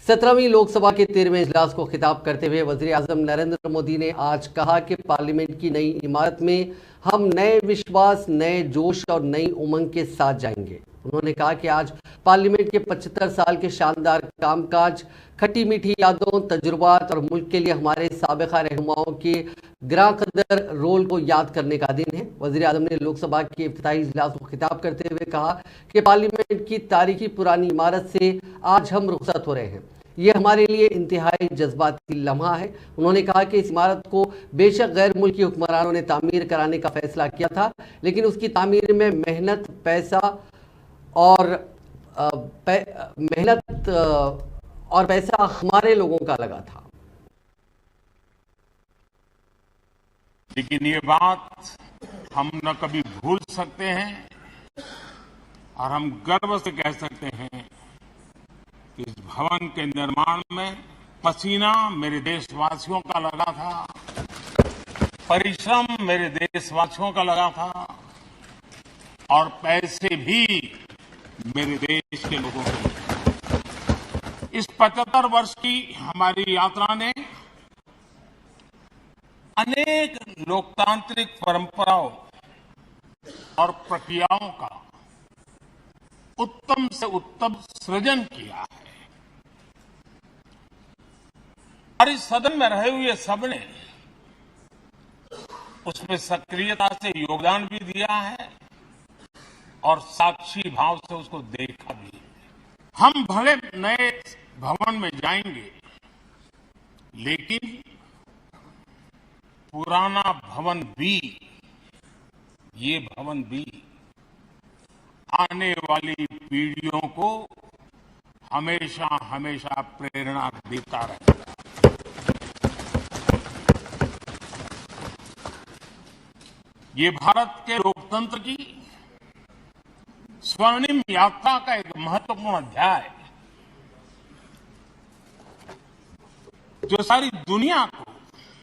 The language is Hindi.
17वीं लोकसभा के 13वें इजलास को खिताब करते हुए वजीर आजम नरेंद्र मोदी ने आज कहा कि पार्लियामेंट की नई इमारत में हम नए विश्वास, नए जोश और नई उमंग के साथ जाएंगे। उन्होंने कहा कि आज पार्लियामेंट के 75 साल के शानदार कामकाज, खट्टी मीठी यादों, तजुर्बात और मुल्क के लिए हमारे साबिका रहनुमाओं के ग्रां कदर रोल को याद करने का दिन है। वजीर आजम ने लोकसभा के इफ्तिताही इजलास को खिताब करते हुए कहा कि पार्लियामेंट की तारीखी पुरानी इमारत से आज हम रुखसत हो रहे हैं। ये हमारे लिए इंतहाई जज्बाती लम्हा है। उन्होंने कहा कि इस इमारत को बेशक गैर मुल्की हुक्मरानों ने तामीर कराने का फैसला किया था, लेकिन उसकी तामीर में मेहनत, पैसा और पैसा हमारे लोगों का लगा था। लेकिन ये बात हम न कभी भूल सकते हैं और हम गर्व से कह सकते हैं कि इस भवन के निर्माण में पसीना मेरे देशवासियों का लगा था, परिश्रम मेरे देशवासियों का लगा था और पैसे भी मेरे देश के लोगों के। इस 75 वर्ष की हमारी यात्रा ने अनेक लोकतांत्रिक परंपराओं और प्रक्रियाओं का उत्तम से उत्तम सृजन किया है और इस सदन में रहे हुए सबने उसमें सक्रियता से योगदान भी दिया है और साक्षी भाव से उसको देखा भी। हम भले नए भवन में जाएंगे, लेकिन पुराना भवन भी, ये भवन भी आने वाली पीढ़ियों को हमेशा हमेशा प्रेरणा देता रहेगा। ये भारत के लोकतंत्र की स्वर्णिम यात्रा का एक महत्वपूर्ण अध्याय है, जो सारी दुनिया को